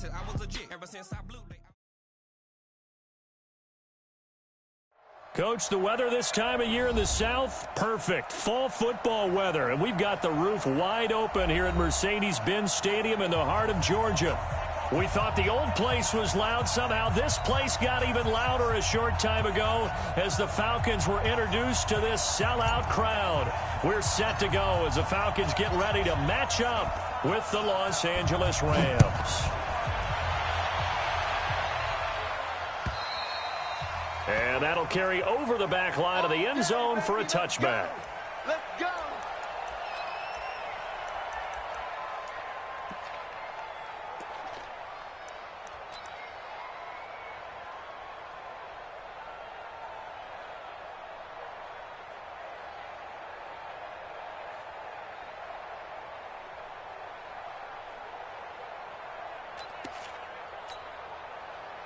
said I was legit ever since I blew. Coach, the weather this time of year in the South, perfect. Fall football weather, and we've got the roof wide open here at Mercedes-Benz Stadium in the heart of Georgia. We thought the old place was loud. Somehow this place got even louder a short time ago as the Falcons were introduced to this sellout crowd. We're set to go as the Falcons get ready to match up with the Los Angeles Rams. And that'll carry over the back line of the end zone for a touchback. Let's go.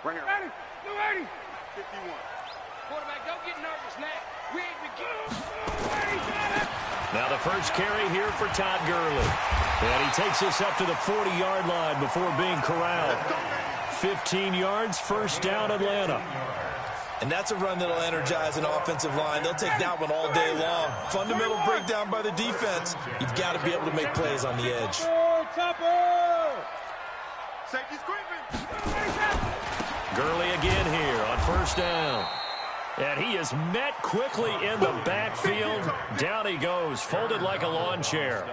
Right here. 80. 51. Quarterback, don't get nervous now. We ain't beginning. Now the first carry here for Todd Gurley. And he takes us up to the 40-yard line before being corralled. 15 yards, first down Atlanta. And that's a run that'll energize an offensive line. They'll take that one all day long. Fundamental breakdown by the defense. You've got to be able to make plays on the edge. Safety's creeping. Gurley again here on first down. And he is met quickly in the backfield. Down he goes, folded like a lawn chair.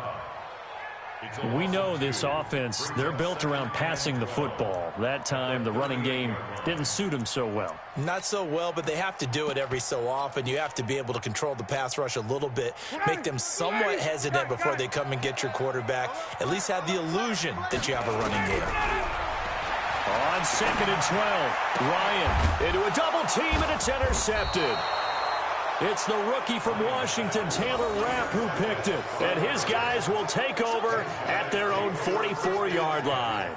We know this offense, they're built around passing the football. That time, the running game didn't suit them so well. Not so well, but they have to do it every so often. You have to be able to control the pass rush a little bit, make them somewhat hesitant before they come and get your quarterback. At least have the illusion that you have a running game. On 2nd and 12, Ryan into a double team, and it's intercepted. It's the rookie from Washington, Taylor Rapp, who picked it. And his guys will take over at their own 44-yard line.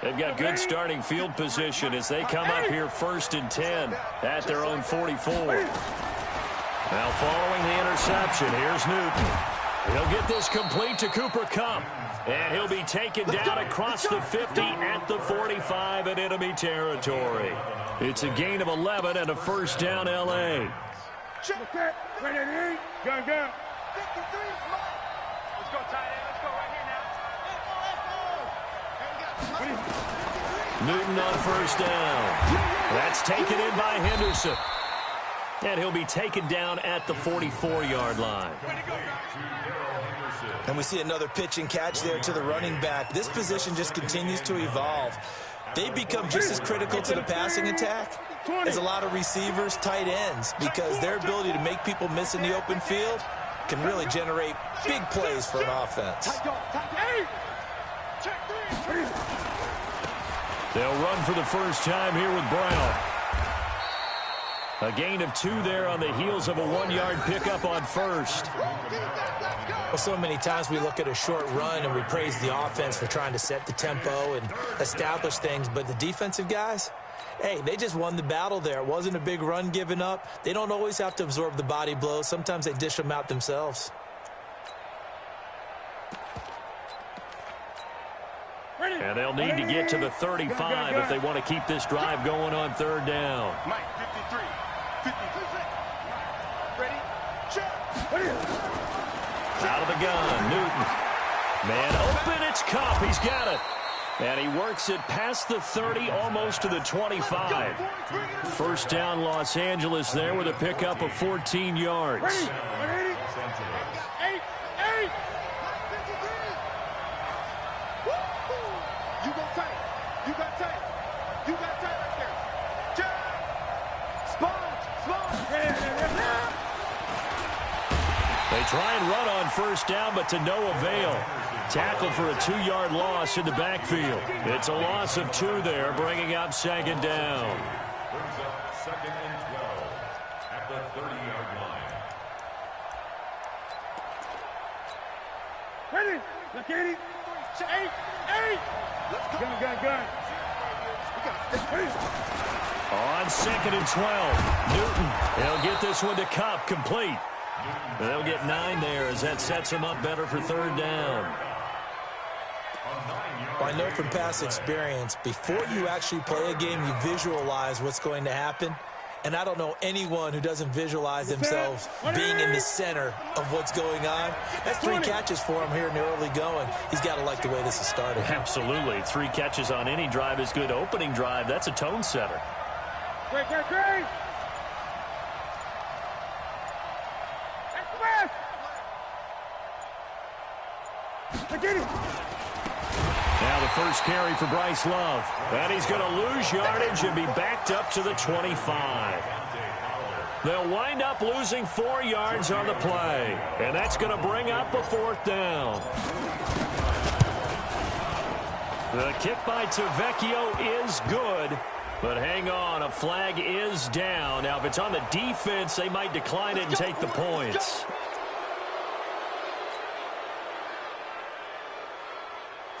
They've got good starting field position as they come up here 1st and 10 at their own 44. Now following the interception, here's Newton. He'll get this complete to Cooper Kupp. And he'll be taken down across the 50 at the 45 in enemy territory. It's a gain of 11 and a first down L.A. Check. Ready, go. 53. Let's go, tight end. Let's go right here now. Newton on first down. That's taken in by Henderson. And he'll be taken down at the 44-yard line. And we see another pitch and catch there to the running back. This position just continues to evolve. They become just as critical to the passing attack as a lot of receivers, tight ends, because their ability to make people miss in the open field can really generate big plays for an offense. They'll run for the first time here with Brown. A gain of 2 there on the heels of a 1-yard pickup on first. Well, so many times we look at a short run and we praise the offense for trying to set the tempo and establish things, but the defensive guys, hey, they just won the battle there. It wasn't a big run given up. They don't always have to absorb the body blows. Sometimes they dish them out themselves. And they'll need to get to the 35 if they want to keep this drive going on 3rd down. Mike, 53. 53. Ready? Check. Out of the gun, Newton. Man open, it's Kupp. He's got it. And he works it past the 30, almost to the 25. First down, Los Angeles there with a pickup of 14 yards. They try and run on first down, but to no avail. Tackled for a 2-yard loss in the backfield. It's a loss of 2 there, bringing up 2nd down. Brings up 2nd and 12 at the 30-yard line. Ready? Look at it. 8. Let's go. Gun. On 2nd and 12, Newton. He'll get this one to Cup, complete. They'll get 9 there as that sets him up better for 3rd down. Well, I know from past experience, before you actually play a game, you visualize what's going to happen. And I don't know anyone who doesn't visualize themselves being in the center of what's going on. That's 3 catches for him here in the early going. He's got to like the way this is started. Absolutely. 3 catches on any drive is good. Opening drive, that's a tone setter. Great. Now the first carry for Bryce Love. And he's going to lose yardage and be backed up to the 25. They'll wind up losing 4 yards on the play. And that's going to bring up a 4th down. The kick by Tavecchio is good. But hang on, a flag is down. Now, if it's on the defense, they might decline it and take the points.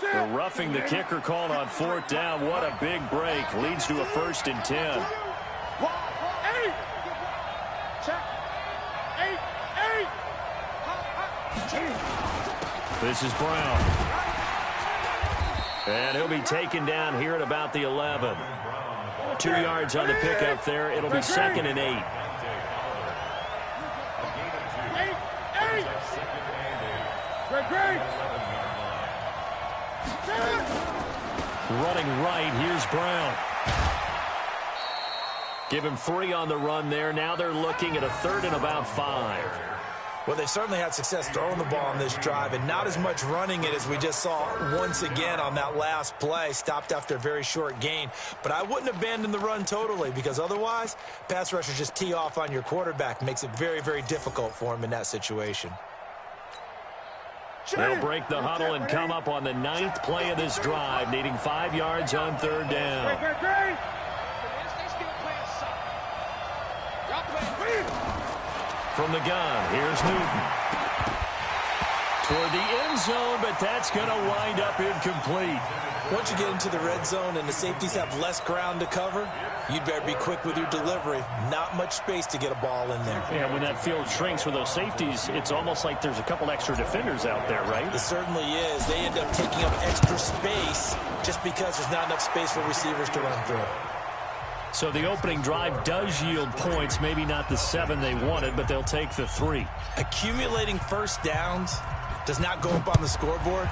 The roughing the kicker called on 4th down. What a big break. Leads to a 1st and 10. 8. Check. 8. This is Brown. And he'll be taken down here at about the 11. 2 yards on the pickup there. It'll be 2nd and 8. 8. Great. Running right, here's Brown. Give him 3 on the run there. Now they're looking at a 3rd and about 5. Well, they've certainly had success throwing the ball on this drive, and not as much running it as we just saw once again on that last play. Stopped after a very short gain. But I wouldn't abandon the run totally, because otherwise, pass rushers just tee off on your quarterback. Makes it very, very difficult for him in that situation. They'll break the huddle and come up on the 9th play of this drive, needing 5 yards on 3rd down. They still playing solid. Y'all playing. From the gun, here's Newton. Toward the end zone, but that's going to wind up incomplete. Once you get into the red zone and the safeties have less ground to cover, you'd better be quick with your delivery. Not much space to get a ball in there. Yeah, when that field shrinks with those safeties, it's almost like there's a couple extra defenders out there, right? It certainly is. They end up taking up extra space just because there's not enough space for receivers to run through. So the opening drive does yield points, maybe not the 7 they wanted, but they'll take the 3. Accumulating first downs does not go up on the scoreboard,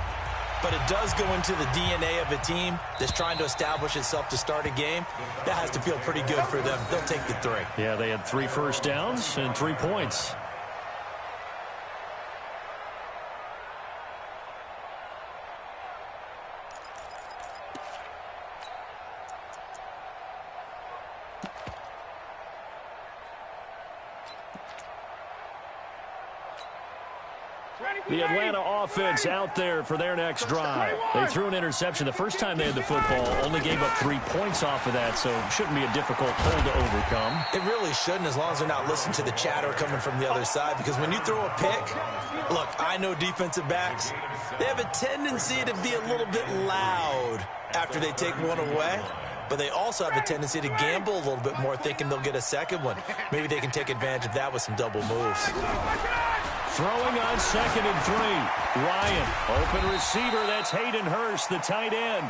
but it does go into the DNA of a team that's trying to establish itself to start a game. That has to feel pretty good for them. They'll take the 3. Yeah, they had 3 first downs and 3 points. The Atlanta offense out there for their next drive. They threw an interception the first time they had the football, only gave up 3 points off of that, so shouldn't be a difficult hole to overcome. It really shouldn't, as long as they're not listening to the chatter coming from the other side, because when you throw a pick, look, I know defensive backs, they have a tendency to be a little bit loud after they take one away, but they also have a tendency to gamble a little bit more, thinking they'll get a second one. Maybe they can take advantage of that with some double moves. Throwing on 2nd and 3. Ryan, open receiver. That's Hayden Hurst, the tight end.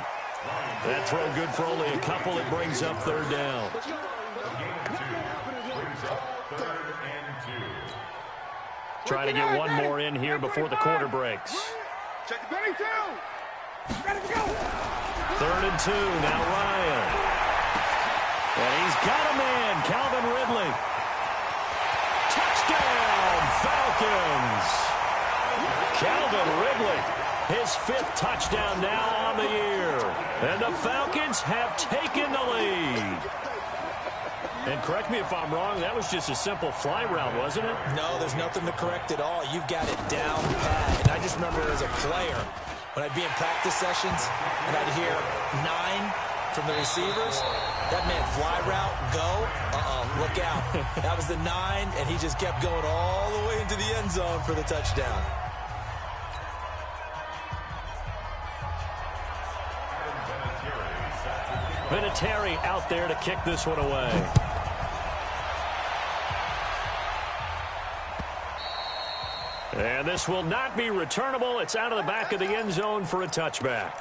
That throw good for only a couple. It brings up 3rd down. Try to get one more in here before the quarter breaks. Check the 32. Ready to go. 3rd and 2. Now Ryan. And he's got a man, Calvin Ridley. Touchdown, Falcons. Calvin Ridley, his 5th touchdown now on the year. And the Falcons have taken the lead. And correct me if I'm wrong, that was just a simple fly route, wasn't it? No, there's nothing to correct at all. You've got it down pat. And I just remember as a player, when I'd be in practice sessions and I'd hear 9, from the receivers. That man fly route, go, look out. That was the 9, and he just kept going all the way into the end zone for the touchdown. Vinatieri out there to kick this one away. And this will not be returnable. It's out of the back of the end zone for a touchback.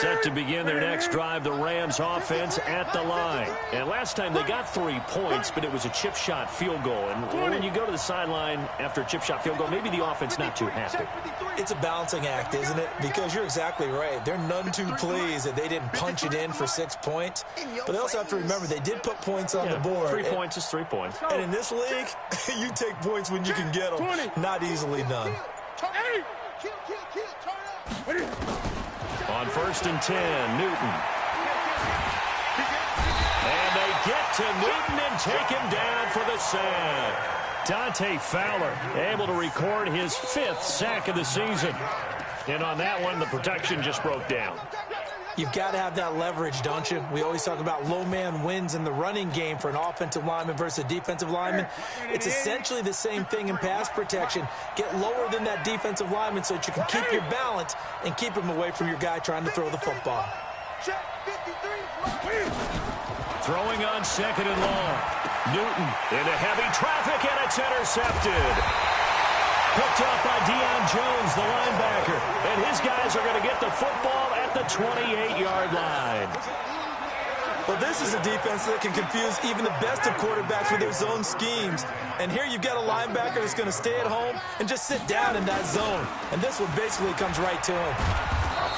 Set to begin their next drive, the Rams offense at the line. And last time they got 3 points, but it was a chip shot field goal. And when you go to the sideline after a chip shot field goal, maybe the offense not too happy. It's a balancing act, isn't it? Because you're exactly right. They're none too pleased that they didn't punch it in for 6 points. But they also have to remember they did put points on the board. 3 points is 3 points. And in this league, you take points when you can get them. Not easily done. On 1st and 10, Newton. And they get to Newton and take him down for the sack. Dante Fowler able to record his 5th sack of the season. And on that one, the protection just broke down. You've got to have that leverage, don't you? We always talk about low man wins in the running game for an offensive lineman versus a defensive lineman. It's essentially the same thing in pass protection. Get lower than that defensive lineman so that you can keep your balance and keep him away from your guy trying to throw the football. Throwing on 2nd and long. Newton into heavy traffic, and it's intercepted. Picked up by Deion Jones, the linebacker. And his guys are going to get the football at the 28-yard line. Well, this is a defense that can confuse even the best of quarterbacks with their zone schemes. And here you've got a linebacker that's going to stay at home and just sit down in that zone. And this one basically comes right to him.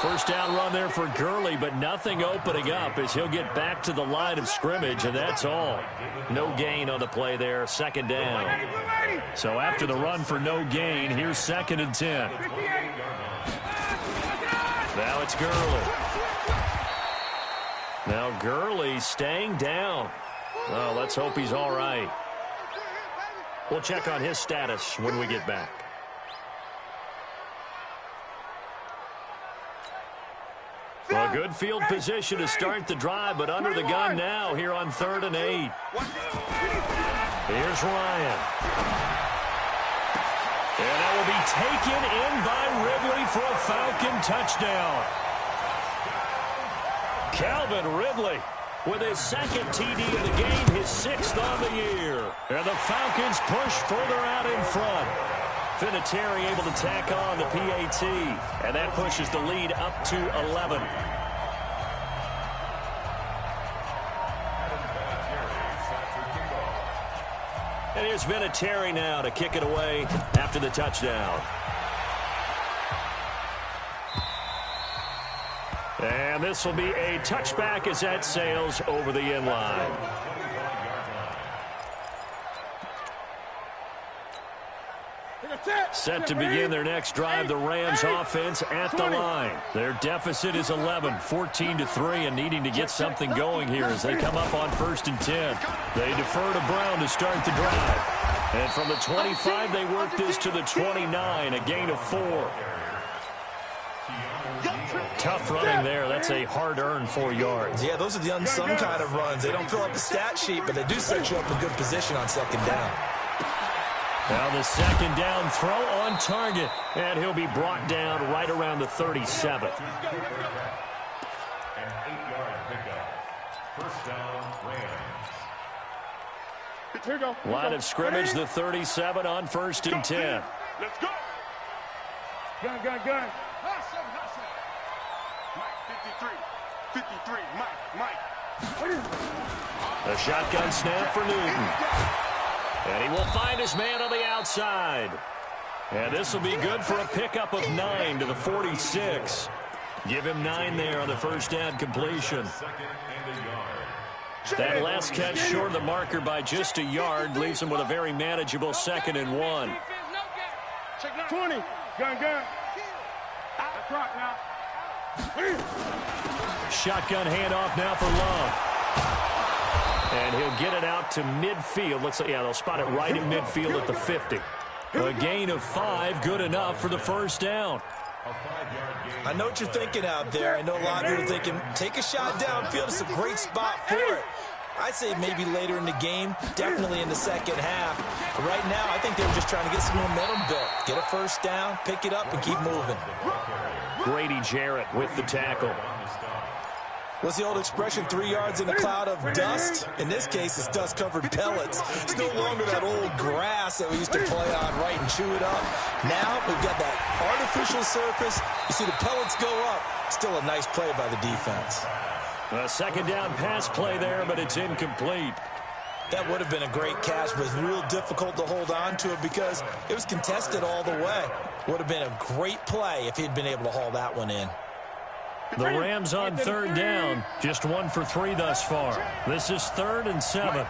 First down run there for Gurley, but nothing opening up as he'll get back to the line of scrimmage, and that's all. No gain on the play there, 2nd down. So after the run for no gain, here's 2nd and 10. Now it's Gurley. Now Gurley staying down. Well, let's hope he's all right. We'll check on his status when we get back. Well, good field position to start the drive, but under the gun now here on 3rd and 8. Here's Ryan. And that will be taken in by Ridley for a Falcon touchdown. Calvin Ridley with his 2nd TD of the game, his 6th on the year. And the Falcons push further out in front. Vinatieri able to tack on the PAT, and that pushes the lead up to 11. And here's Vinatieri now to kick it away after the touchdown. And this will be a touchback as that sails over the end line. Set to begin their next drive, the Rams offense at the line. Their deficit is 11, 14-3, and needing to get something going here as they come up on 1st and 10. They defer to Brown to start the drive. And from the 25, they work this to the 29, a gain of 4. Tough running there. That's a hard-earned 4 yards. Yeah, those are the unsung kind of runs. They don't fill up the stat sheet, but they do set you up in good position on 2nd down. Now the 2nd down throw on target, and he'll be brought down right around the 37. An 8-yard pickup. First down, Rams. Line of scrimmage, the 37 on 1st and 10. Let's go. Gun. Mike, 53, Mike. A shotgun snap for Newton. And he will find his man on the outside. And this will be good for a pickup of 9 to the 46. Give him 9 there on the first down completion. That last catch short of the marker by just a yard leaves him with a very manageable 2nd and 1. 20. Gun. Clock now. Shotgun handoff now for Love. And he'll get it out to midfield. Looks like, yeah, they'll spot it right in midfield at the 50. A gain of 5, good enough for the first down. I know what you're thinking out there. I know a lot of you are thinking, take a shot downfield. It's a great spot for it. I'd say maybe later in the game, definitely in the second half. But right now, I think they were just trying to get some momentum built. Get a first down, pick it up, and keep moving. Grady Jarrett with the tackle. What's the old expression, 3 yards in a cloud of dust? In this case, it's dust-covered pellets. It's no longer that old grass that we used to play on, right, and chew it up. Now we've got that artificial surface. You see the pellets go up. Still a nice play by the defense. A second down pass play there, but it's incomplete. That would have been a great catch, but it was real difficult to hold on to it because it was contested all the way. Would have been a great play if he'd been able to haul that one in. The Rams on third down, just 1 for 3 thus far. This is 3rd and 7.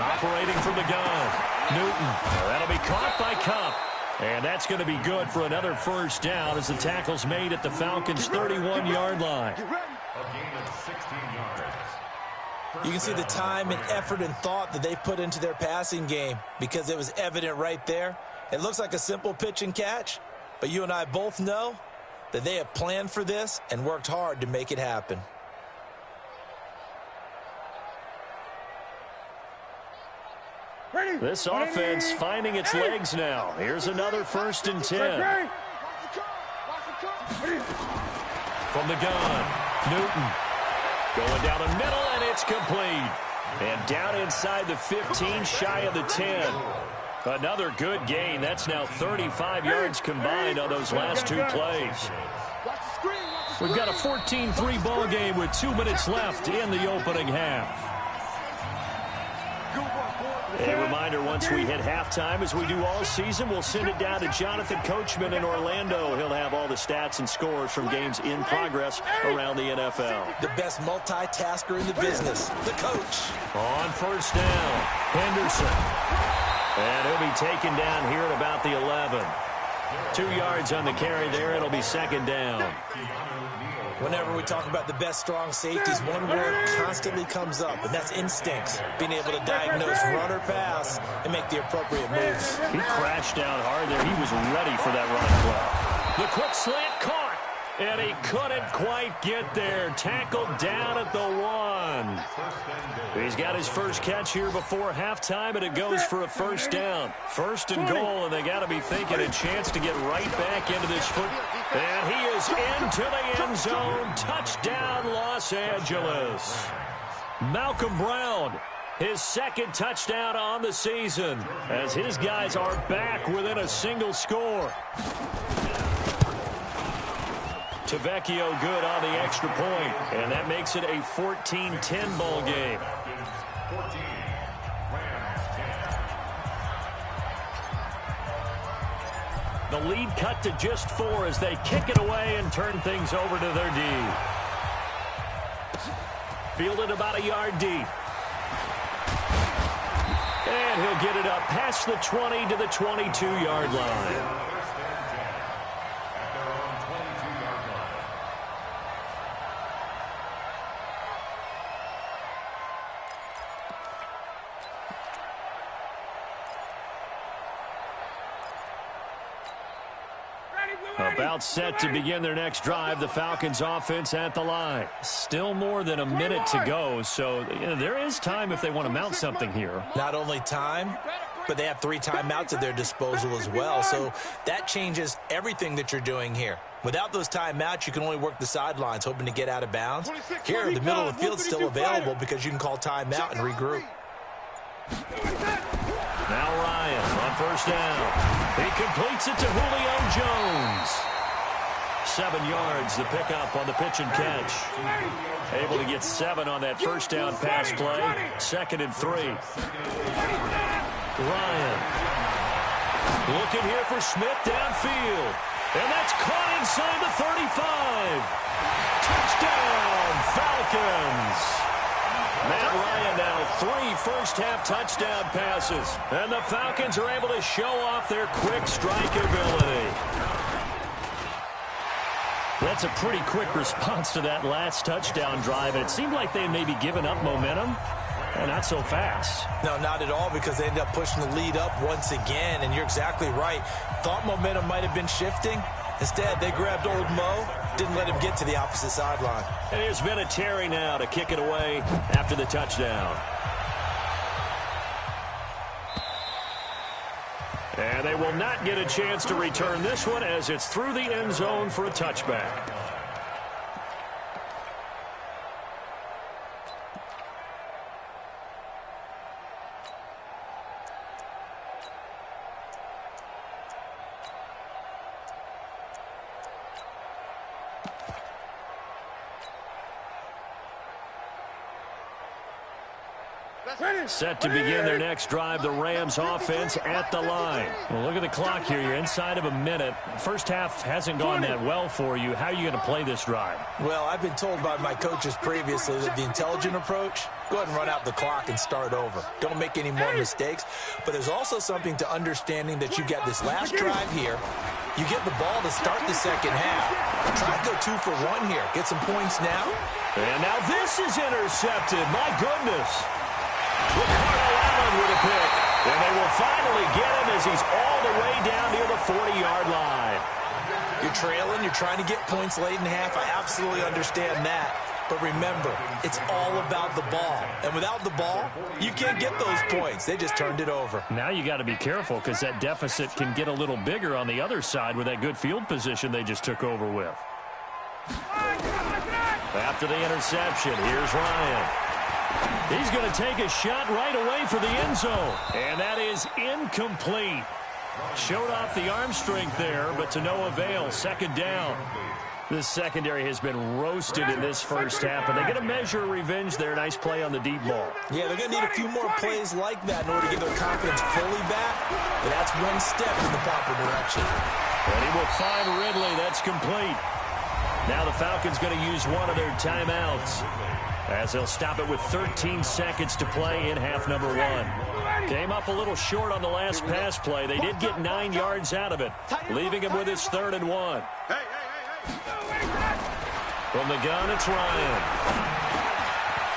Operating from the gun, Newton. That'll be caught by Cup. And that's going to be good for another first down as the tackle's made at the Falcons' 31-yard line. A gain of 16 yards. You can see the time and effort and thought that they put into their passing game because it was evident right there. It looks like a simple pitch and catch, but you and I both know that they have planned for this and worked hard to make it happen. This offense finding its legs now. Here's another 1st and 10. From the gun, Newton. Going down the middle, and it's complete. And down inside the 15, shy of the 10. Another good gain. That's now 35 yards combined on those last 2 plays. We've got a 14-3 ball game with 2 minutes left in the opening half. A reminder, once we hit halftime, as we do all season, we'll send it down to Jonathan Coachman in Orlando. He'll have all the stats and scores from games in progress around the NFL. The best multitasker in the business, the coach. On first down, Henderson. And he'll be taken down here at about the 11. 2 yards on the carry there. It'll be 2nd down. Whenever we talk about the best strong safeties, one word constantly comes up, and that's instincts. Being able to diagnose run or pass and make the appropriate moves. He crashed down hard there. He was ready for that running play. The quick slant caught, and he couldn't quite get there. Tackled down at the 1. He's got his first catch here before halftime, and it goes for a first down. 1st and goal, and they got to be thinking a chance to get right back into this foot. And he is into the end zone. Touchdown, Los Angeles. Malcolm Brown, his 2nd touchdown on the season, as his guys are back within a single score. Tavecchio good on the extra point, and that makes it a 14-10 ball game. 14. The lead cut to just 4 as they kick it away and turn things over to their D. Fielded about a yard deep. And he'll get it up past the 20 to the 22-yard line. About set to begin their next drive, the Falcons offense at the line. Still more than a minute to go, so there is time if they want to mount something here. Not only time, but they have 3 timeouts at their disposal as well, so that changes everything that you're doing here. Without those timeouts, you can only work the sidelines, hoping to get out of bounds. Here, the middle of the field is still available because you can call timeout and regroup. Now Ryan on first down. He completes it to Julio Jones. 7 yards, the pickup on the pitch and catch. Able to get 7 on that first down pass play. 2nd and 3. Ryan. Looking here for Smith downfield. And that's caught inside the 35. Touchdown, Falcons. Matt Ryan now 3 first-half touchdown passes. And the Falcons are able to show off their quick strike ability. That's a pretty quick response to that last touchdown drive, and it seemed like they may be giving up momentum. Well, not so fast. No, not at all, because they ended up pushing the lead up once again, and you're exactly right. Thought momentum might have been shifting. Instead, they grabbed old Mo, didn't let him get to the opposite sideline. And here's Vinatieri now to kick it away after the touchdown. And they will not get a chance to return this one as it's through the end zone for a touchback. Set to begin their next drive, the Rams offense at the line. Well, look at the clock here. You're inside of a minute. First half hasn't gone that well for you. How are you going to play this drive? Well, I've been told by my coaches previously that the intelligent approach, go ahead and run out the clock and start over. Don't make any more mistakes. But there's also something to understanding that you got this last drive here. You get the ball to start the second half. Try to go 2 for 1 here. Get some points now. And now this is intercepted. My goodness. Ricardo Allen with a pick. And they will finally get him as he's all the way down near the 40-yard line. You're trailing. You're trying to get points late in half. I absolutely understand that. But remember, it's all about the ball. And without the ball, you can't get those points. They just turned it over. Now you got to be careful because that deficit can get a little bigger on the other side with that good field position they just took over with. After the interception, here's Ryan. He's going to take a shot right away for the end zone. And that is incomplete. Showed off the arm strength there, but to no avail. Second down. This secondary has been roasted in this first half, and they get a measure of revenge there. Nice play on the deep ball. Yeah, they're going to need a few more plays like that in order to get their confidence fully back. But that's one step in the proper direction. And he will find Ridley. That's complete. Now the Falcons going to use one of their timeouts, as they'll stop it with 13 seconds to play in half number 1. Came up a little short on the last pass play. They did get 9 yards out of it, leaving him with his 3rd and 1. From the gun, it's Ryan.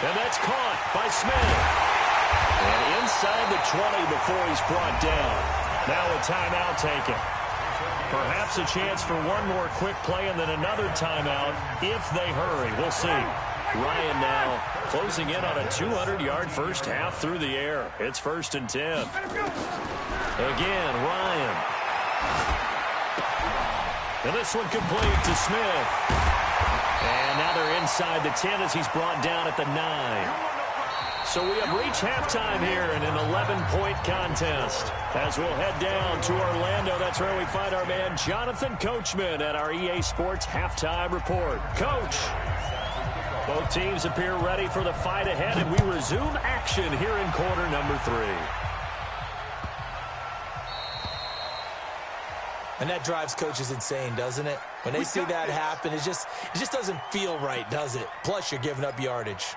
And that's caught by Smith. And inside the 20 before he's brought down. Now a timeout taken. Perhaps a chance for one more quick play and then another timeout if they hurry. We'll see. Ryan now closing in on a 200-yard first half through the air. It's 1st and 10. Again, Ryan. And this one complete to Smith. And now they're inside the 10 as he's brought down at the 9. So we have reached halftime here in an 11-point contest. As we'll head down to Orlando, that's where we find our man Jonathan Coachman at our EA Sports Halftime Report. Coach. Both teams appear ready for the fight ahead, and we resume action here in quarter number 3. And that drives coaches insane, doesn't it? When they see that happen, it just doesn't feel right, does it? Plus, you're giving up yardage.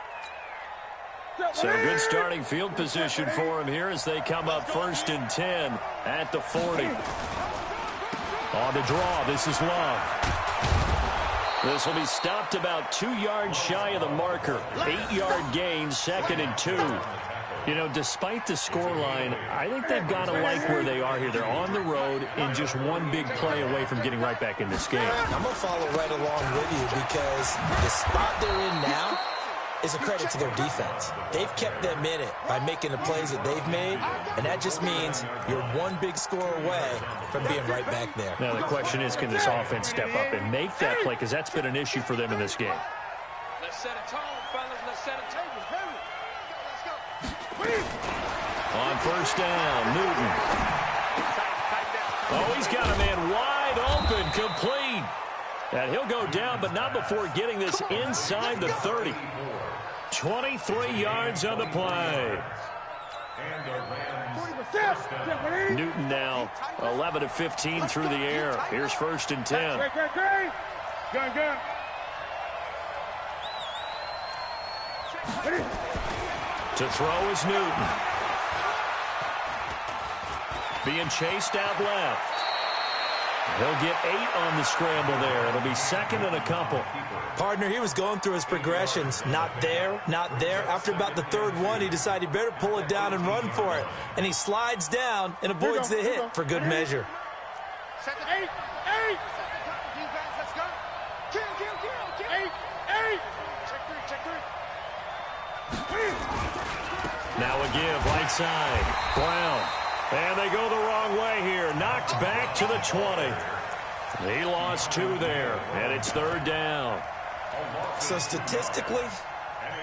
So good starting field position for him here as they come up 1st and 10 at the 40. On the draw, this is Love. This will be stopped about 2 yards shy of the marker. 8-yard gain, 2nd and 2. You know, despite the scoreline, I think they've got to like where they are here. They're on the road and just one big play away from getting right back in this game. I'm going to follow right along with you because the spot they're in now is a credit to their defense. They've kept them in it by making the plays that they've made, and that just means you're one big score away from being right back there. Now, the question is, can this offense step up and make that play? Because that's been an issue for them in this game. Let's set a tone, fellas. Let's set a table. Hurry. On 1st down, Newton. Oh, he's got a man wide open, complete. And he'll go down, but not before getting this inside the 30. 23 yards on the play. Newton now 11 of 15 through the air. Here's 1st and 10. Gun. To throw is Newton. Being chased out left. He'll get 8 on the scramble there. It'll be second and a couple. Partner, he was going through his progressions. Not there, not there. After about the third one, he decided he better pull it down and run for it. And he slides down and avoids the hit for good measure. 8, 8. Let's go. Kill. 8, 8. Check three. Now a give, right side. Brown. And they go the wrong way here. Knocked back to the 20. He lost 2 there, and it's third down. So statistically,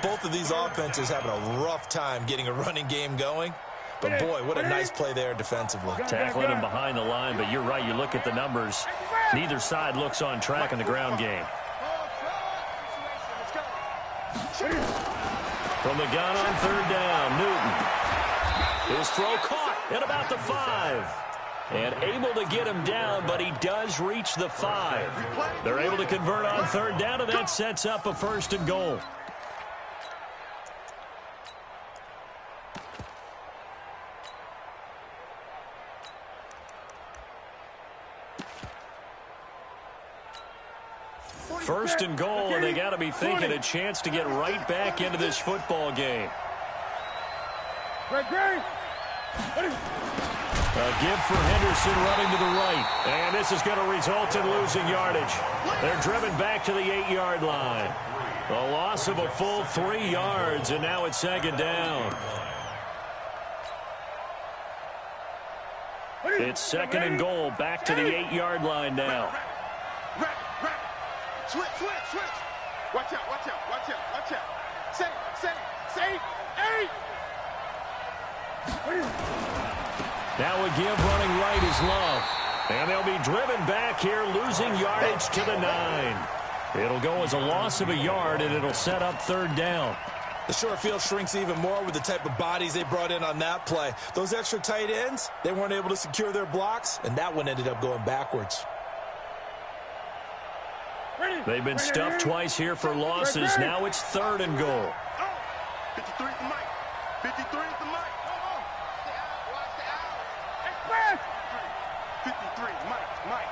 both of these offenses having a rough time getting a running game going. But, boy, what a nice play there defensively. Tackling him behind the line, but you're right. You look at the numbers. Neither side looks on track in the ground game. From the gun on third down, Newton. His throw caught at about the 5. And able to get him down, but he does reach the 5. They're able to convert on third down, and that sets up a first and goal. First and goal, and they got to be thinking a chance to get right back into this football game. A give for Henderson running to the right. And this is going to result in losing yardage. They're driven back to the 8-yard line. A loss of a full 3 yards, and now it's second down. It's second and goal, back to the 8-yard line now. Switch. Watch out. Say, 8. Now a give running right is Love. And they'll be driven back here, losing yardage to the 9. It'll go as a loss of a yard, and it'll set up third down. The short field shrinks even more with the type of bodies they brought in on that play. Those extra tight ends, they weren't able to secure their blocks, and that one ended up going backwards. They've been stuffed twice here for losses. Now it's third and goal. 53 is the mic. 53 is the mic. Watch the out. 53, Mike.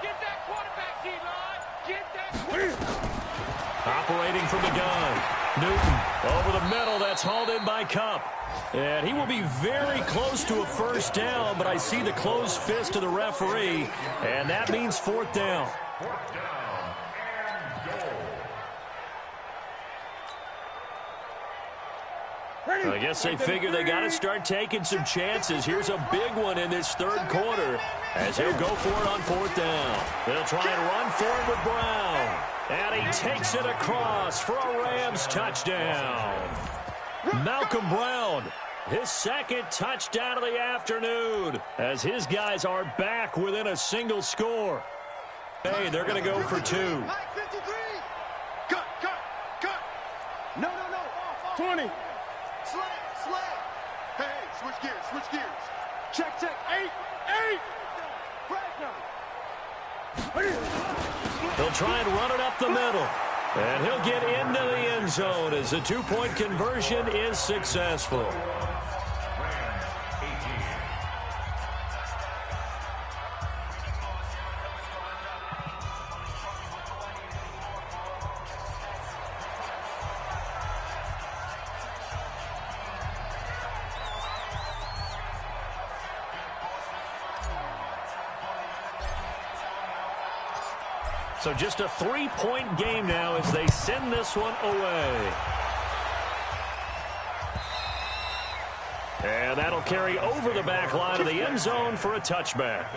Get that quarterback, D-line. Get that quarterback. Operating from the gun. Newton over the middle. That's hauled in by Cup. And he will be very close to a first down, but I see the closed fist of the referee, and that means fourth down. I guess they figure they got to start taking some chances. Here's a big one in this third quarter as he'll go for it on fourth down. They'll try and run for it with Brown. And he takes it across for a Rams touchdown. Malcolm Brown, his second touchdown of the afternoon as his guys are back within a single score. Hey, they're going to go for 2. Cut. No. 20. Slay. Hey, switch gears. Check. 8. He'll try and run it up the middle. And he'll get into the end zone as the 2-point conversion is successful. So just a 3-point game now as they send this one away. And that'll carry over the back line of the end zone for a touchback.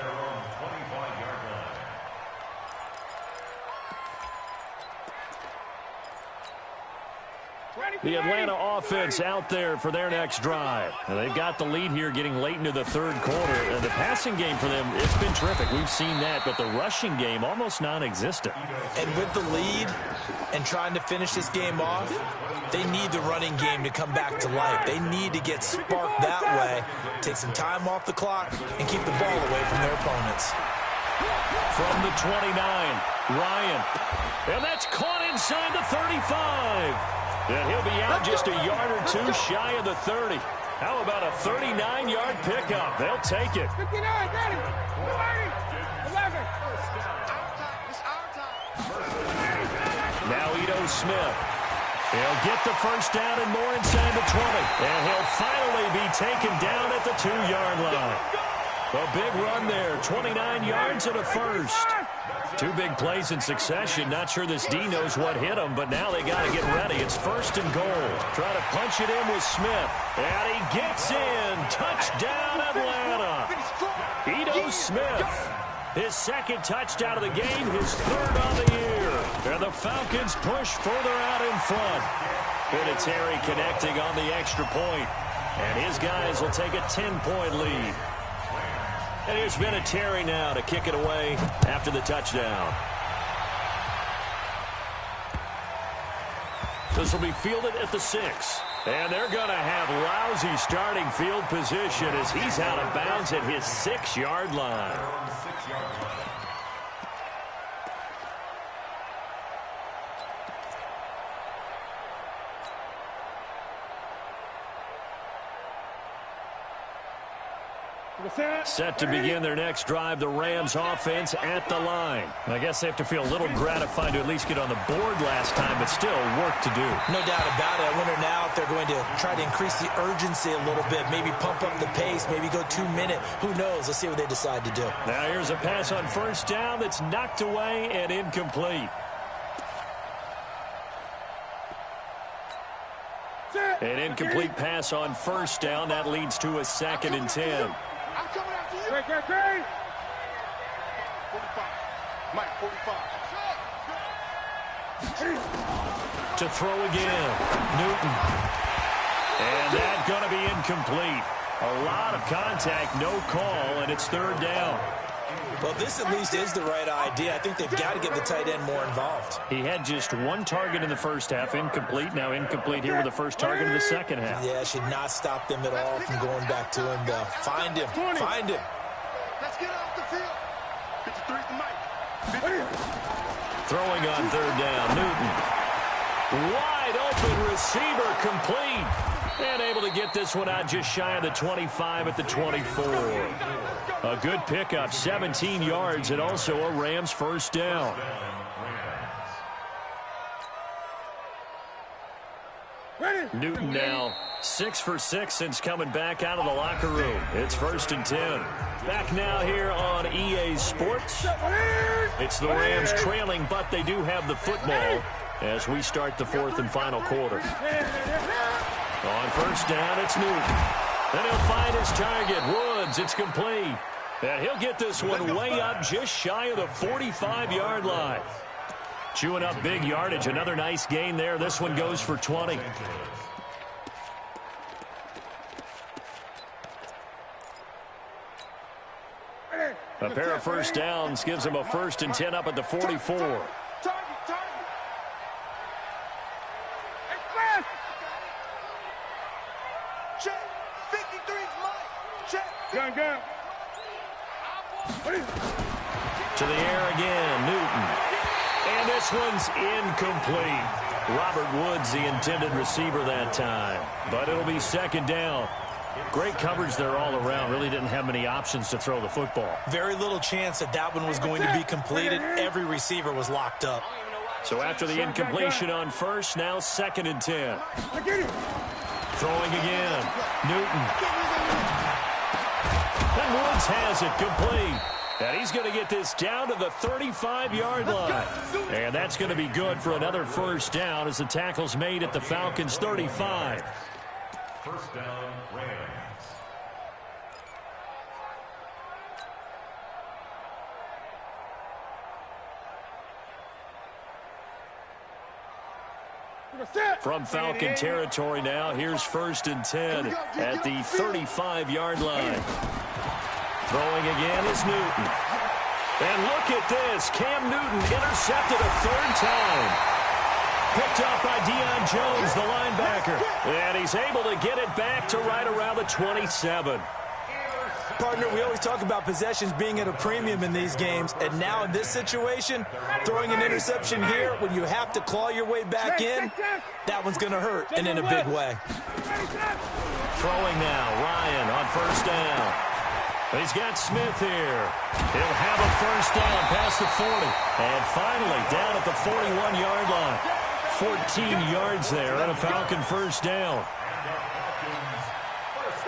The Atlanta offense out there for their next drive. And they've got the lead here getting late into the third quarter. And the passing game for them, it's been terrific. We've seen that, but the rushing game almost non-existent. And with the lead and trying to finish this game off, they need the running game to come back to life. They need to get sparked that way, take some time off the clock, and keep the ball away from their opponents. From the 29, Ryan. And that's caught inside the 35. And he'll be out just a yard or two shy of the 30. How about a 39-yard pickup? They'll take it. 59, 30, 11. Smith. He'll get the first down and more inside the 20. And he'll finally be taken down at the 2-yard line. A big run there, 29 yards and a first. 2 big plays in succession. Not sure this D knows what hit him, but now they got to get ready. It's 1st and goal. Try to punch it in with Smith. And he gets in. Touchdown, Atlanta. Ito Smith. His 2nd touchdown of the game, his 3rd on the year. And the Falcons push further out in front. Vinatieri connecting on the extra point. And his guys will take a 10-point lead. And here's Vinatieri now to kick it away after the touchdown. This will be fielded at the 6. And they're going to have lousy starting field position as he's out of bounds at his 6-yard line. Set to begin their next drive, the Rams offense at the line. I guess they have to feel a little gratified to at least get on the board last time, but still work to do. No doubt about it. I wonder now if they're going to try to increase the urgency a little bit, maybe pump up the pace, maybe go 2-minute. Who knows? Let's see what they decide to do. Now here's a pass on 1st down that's knocked away and incomplete. An incomplete pass on 1st down. That leads to a 2nd and 10. I'm coming after you. Great. 45. Mike, 45. To throw again. Newton. And that's going to be incomplete. A lot of contact, no call, and it's 3rd down. Well, this at least is the right idea. I think they've got to get the tight end more involved. He had just 1 target in the 1st half, incomplete. Now incomplete here with the 1st target in the 2nd half. Yeah, should not stop them at all from going back to him, though. Find him. Find him. Let's get off the field. 53 to Mike. Throwing on 3rd down, Newton. Wide open receiver, complete. And able to get this one out just shy of the 25 at the 24. A good pickup, 17 yards, and also a Rams 1st down. Newton now 6 for 6 since coming back out of the locker room. It's 1st and 10. Back now here on EA Sports. It's the Rams trailing, but they do have the football as we start the 4th and final quarter. On 1st down, it's Newton. Then he'll find his target, Woods. It's complete. And he'll get this one way up just shy of the 45-yard line. Chewing up big yardage. Another nice gain there. This one goes for 20. A pair of 1st downs gives him a 1st and 10 up at the 44. Gun. To the air again, Newton. And this one's incomplete. Robert Woods, the intended receiver that time. But it'll be 2nd down. Great coverage there all around. Really didn't have many options to throw the football. Very little chance that one was going to be completed. Every receiver was locked up. So after the incompletion on 1st, now 2nd and 10. Throwing again. Newton. And Woods has it complete. And he's going to get this down to the 35-yard line. And that's going to be good for another 1st down as the tackle's made at the Falcons' 35. 1st down, Rams. From Falcon territory now, here's 1st and 10 at the 35-yard line. Throwing again is Newton. And look at this. Cam Newton intercepted a 3rd time. Picked up by Deion Jones, the linebacker. And he's able to get it back to right around the 27. Partner, we always talk about possessions being at a premium in these games, and now in this situation, throwing an interception here when you have to claw your way back in, that one's going to hurt, and in a big way. Throwing now, Ryan on 1st down. He's got Smith here. He'll have a 1st down past the 40, and finally down at the 41-yard line. 14 yards there on a Falcon first down.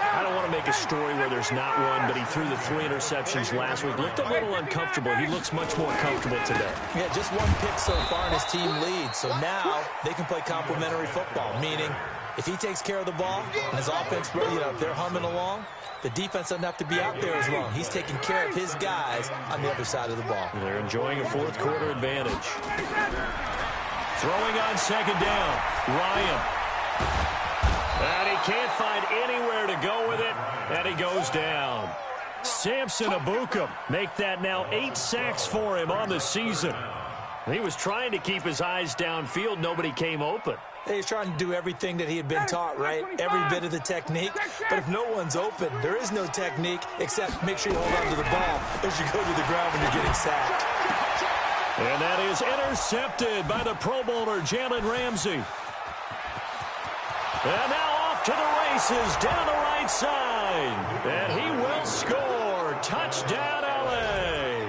I don't want to make a story where there's not one, but he threw the 3 interceptions last week. Looked a little uncomfortable. He looks much more comfortable today. Yeah, just 1 pick so far and his team leads. So now they can play complementary football, meaning if he takes care of the ball and his offense, if they're humming along, the defense doesn't have to be out there as long. He's taking care of his guys on the other side of the ball. They're enjoying a fourth quarter advantage. Throwing on second down, Ryan. And he can't find anywhere to go with it, and he goes down. Samson Abukum make that now 8 sacks for him on the season. He was trying to keep his eyes downfield. Nobody came open. He's trying to do everything that he had been taught, right? Every bit of the technique. But if no one's open, there is no technique except make sure you hold on to the ball as you go to the ground when you're getting sacked. And that is intercepted by the Pro Bowler, Jalen Ramsey. And now off to the races down the right side. And he will score. Touchdown, L.A.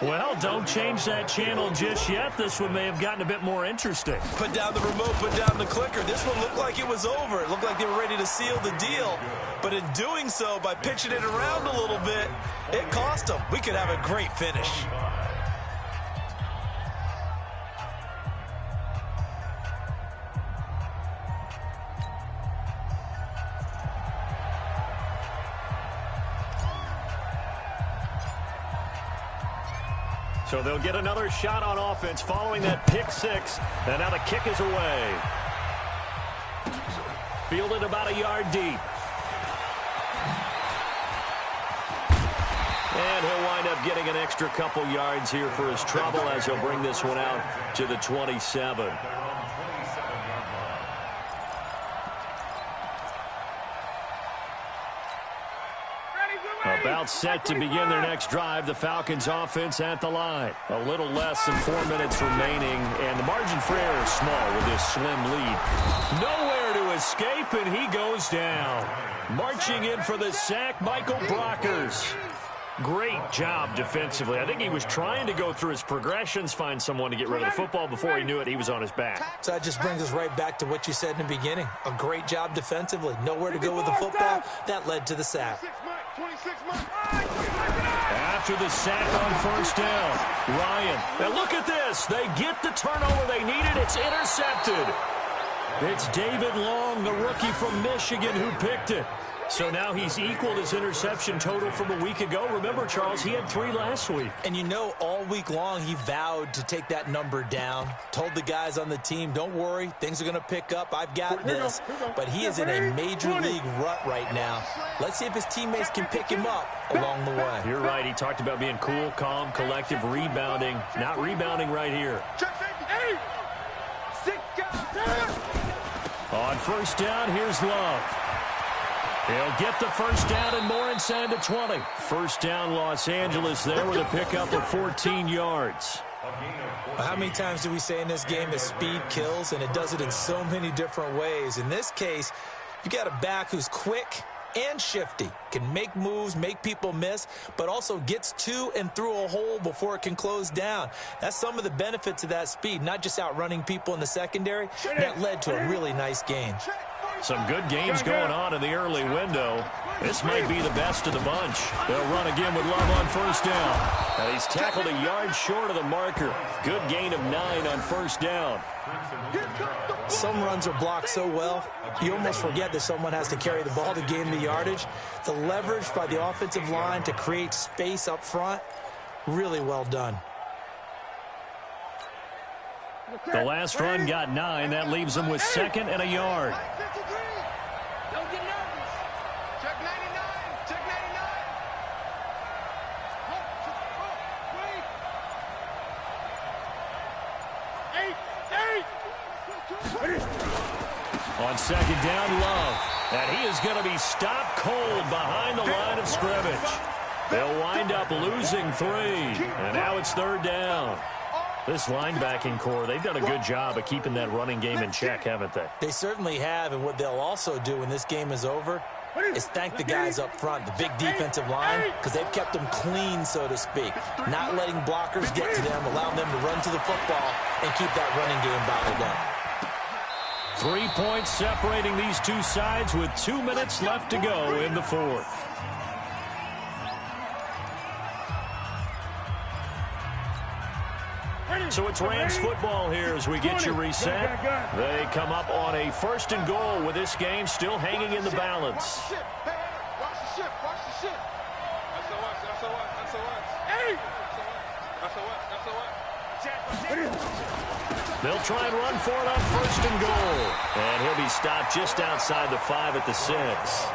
Well, don't change that channel just yet. This one may have gotten a bit more interesting. Put down the remote, put down the clicker. This one looked like it was over. It looked like they were ready to seal the deal. But in doing so, by pitching it around a little bit, it cost them. We could have a great finish. So they'll get another shot on offense following that pick 6. And now the kick is away. Fielded about a yard deep. And he'll wind up getting an extra couple yards here for his trouble as he'll bring this one out to the 27. About set to begin their next drive. The Falcons offense at the line. A little less than 4 minutes remaining, and the margin for error is small with this slim lead. Nowhere to escape, and he goes down. Marching in for the sack, Michael Brockers. Great job defensively. I think he was trying to go through his progressions, find someone to get rid of the football. Before he knew it, he was on his back. So that just brings us right back to what you said in the beginning. A great job defensively. Nowhere to go with the football. That led to the sack. After the sack on first down, Ryan. And look at this. They get the turnover they needed. It's intercepted. It's David Long, the rookie from Michigan, who picked it. So now he's equaled his interception total from a week ago. Remember, Charles, he had 3 last week. And you know, all week long he vowed to take that number down. Told the guys on the team, don't worry, things are going to pick up. I've got this. But he is in a major league rut right now. Let's see if his teammates can pick him up along the way. You're right. He talked about being cool, calm, collective, rebounding. Not rebounding right here. On first down, here's Love. He'll get the first down and more inside the 20. First down, Los Angeles there with a pickup of 14 yards. How many times do we say in this game that speed kills, and it does it in so many different ways? In this case, you got a back who's quick and shifty, can make moves, make people miss, but also gets to and through a hole before it can close down. That's some of the benefits of that speed, not just outrunning people in the secondary. That led to a really nice gain. Some good games going on in the early window. This might be the best of the bunch. They'll run again with Love on first down. And he's tackled a yard short of the marker. Good gain of 9 on first down. Some runs are blocked so well, you almost forget that someone has to carry the ball to gain the yardage. The leverage by the offensive line to create space up front, really well done. The last run got 9. That leaves them with 2nd and a yard. Don't get nervous. Check 99. Check 99. On second down, Love. And he is going to be stopped cold behind the line of scrimmage. They'll wind up losing 3. And now it's 3rd down. This linebacking core, they've done a good job of keeping that running game in check, haven't they? They certainly have, and what they'll also do when this game is over, is thank the guys up front, the big defensive line, because they've kept them clean, so to speak. Not letting blockers get to them, allowing them to run to the football and keep that running game bottled up. 3 points separating these two sides with 2 minutes left to go in the fourth. So it's Rams football here as we get you reset. They come up on a 1st and goal with this game still hanging in the balance. Watch the ship. Watch the ship. That's a watch. They'll try and run for it on 1st and goal. And he'll be stopped just outside the 5 at the 6.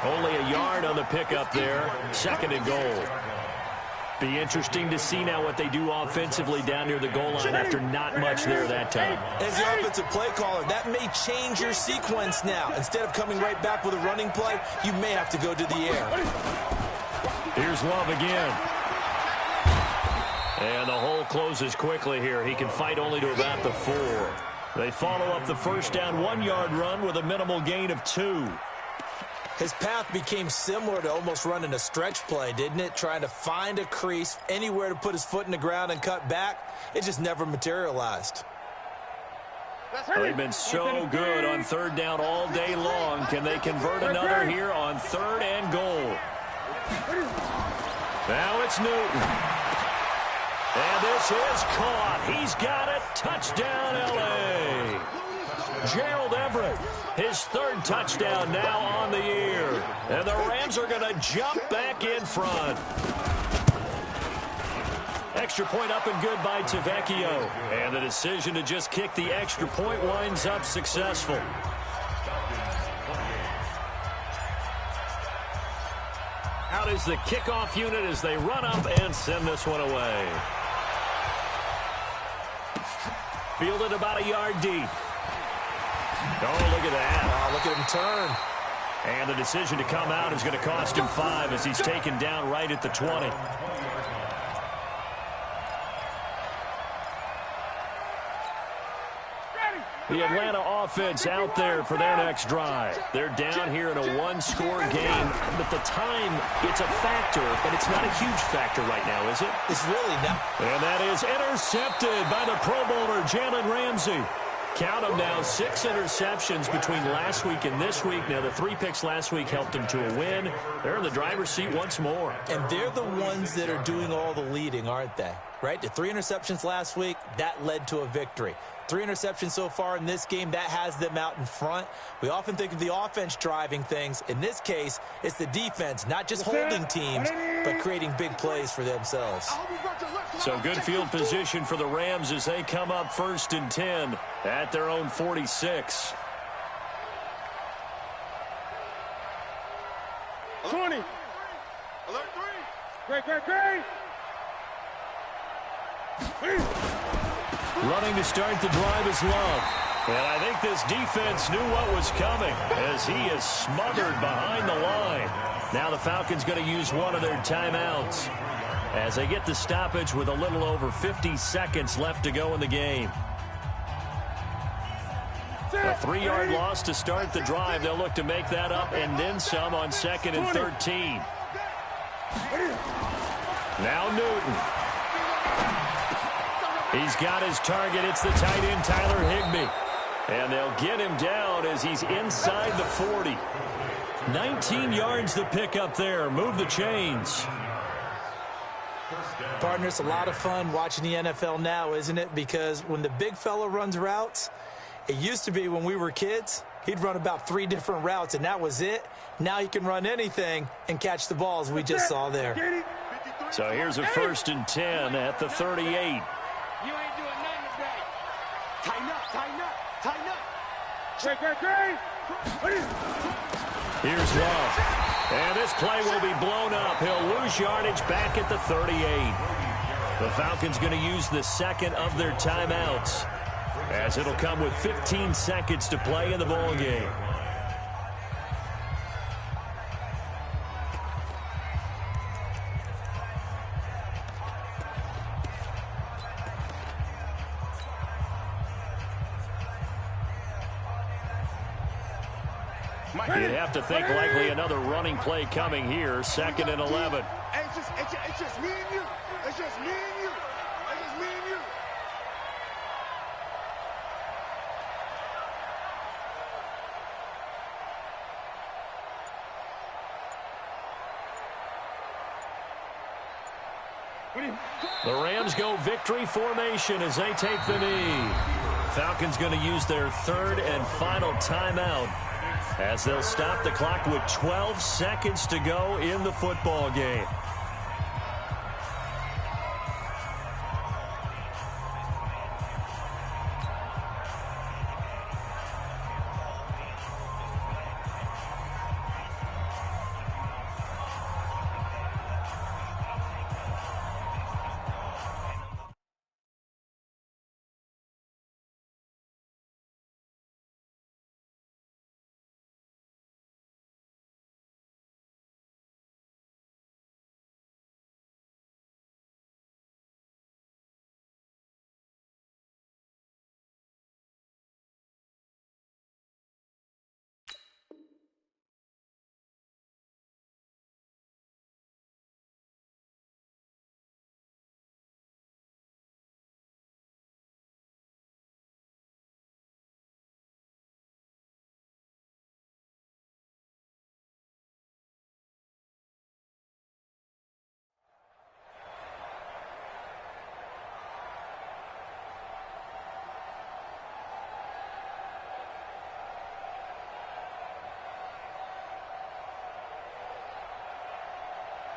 Only a yard on the pickup there. 2nd and goal. Be interesting to see now what they do offensively down near the goal line after not much there that time. As the offensive play caller, that may change your sequence now. Instead of coming right back with a running play, you may have to go to the air. Here's Love again. And the hole closes quickly here. He can fight only to about the 4. They follow up the 1st down 1-yard run with a minimal gain of 2. His path became similar to almost running a stretch play, didn't it? Trying to find a crease, anywhere to put his foot in the ground and cut back. It just never materialized. They've been so good on 3rd down all day long. Can they convert another here on 3rd and goal? Now it's Newton. And this is caught. He's got it. Touchdown, L.A. Gerald Everett, his 3rd touchdown now on the year. And the Rams are going to jump back in front. Extra point up and good by Tavecchio. And the decision to just kick the extra point winds up successful. Out is the kickoff unit as they run up and send this one away. Fielded about a yard deep. Oh, look at that. Oh, look at him turn. And the decision to come out is going to cost him 5 as he's taken down right at the 20. The Atlanta offense out there for their next drive. They're down here in a 1-score game, but the time, it's a factor, but it's not a huge factor right now, is it? It's really not. And that is intercepted by the Pro Bowler, Jalen Ramsey. Count them now, 6 interceptions between last week and this week. Now, the 3 picks last week helped them to a win. They're in the driver's seat once more. And they're the ones that are doing all the leading, aren't they? Right? The 3 interceptions last week, that led to a victory. 3 interceptions so far in this game, that has them out in front. We often think of the offense driving things. In this case, it's the defense, not just holding teams, but creating big plays for themselves. So good field position for the Rams as they come up 1st and 10 at their own 46. 20. Alert 3. Great. Running to start the drive is Love. And I think this defense knew what was coming as he is smothered behind the line. Now the Falcons going to use one of their timeouts as they get the stoppage with a little over 50 seconds left to go in the game. A 3-yard loss to start the drive. They'll look to make that up and then some on 2nd and 13. Now Newton. He's got his target. It's the tight end, Tyler Higbee. And they'll get him down as he's inside the 40. 19 yards the pick up there. Move the chains. Partner, it's a lot of fun watching the NFL now, isn't it? Because when the big fella runs routes, it used to be when we were kids, he'd run about 3 different routes, and that was it. Now he can run anything and catch the balls we just saw there. So here's a 1st and 10 at the 38. You ain't doing nothing today. Tighten up. Great. Here's Love. And this play will be blown up. He'll lose yardage back at the 38. The Falcons going to use the 2nd of their timeouts as it'll come with 15 seconds to play in the ball game. You'd have to think likely another running play coming here, 2nd and 11. It's just me and you. It's just me and you. It's just me and you. The Rams go victory formation as they take the knee. Falcons going to use their 3rd and final timeout as they'll stop the clock with 12 seconds to go in the football game.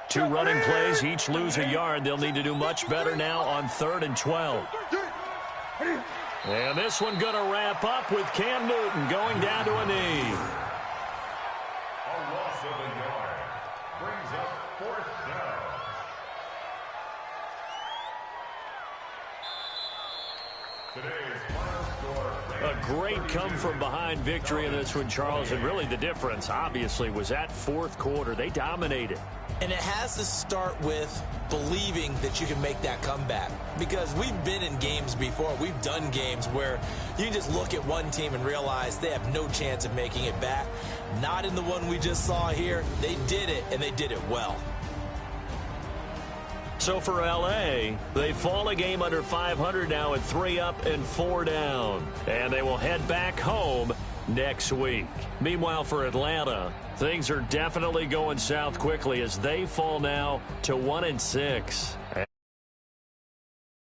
Two running plays, each lose a yard. They'll need to do much better now on 3rd and 12. And this one going to wrap up with Cam Newton going down to a knee. A loss of a yard brings up 4th down. Today's final score. A great come-from-behind victory in this one, Charles. And really the difference, obviously, was that 4th quarter. They dominated. And it has to start with believing that you can make that comeback. Because we've been in games before. We've done games where you can just look at one team and realize they have no chance of making it back. Not in the one we just saw here. They did it, and they did it well. So for L.A., they fall a game under 500 now at 3 up and 4 down. And they will head back home next week. Meanwhile, for Atlanta, things are definitely going south quickly as they fall now to 1-6.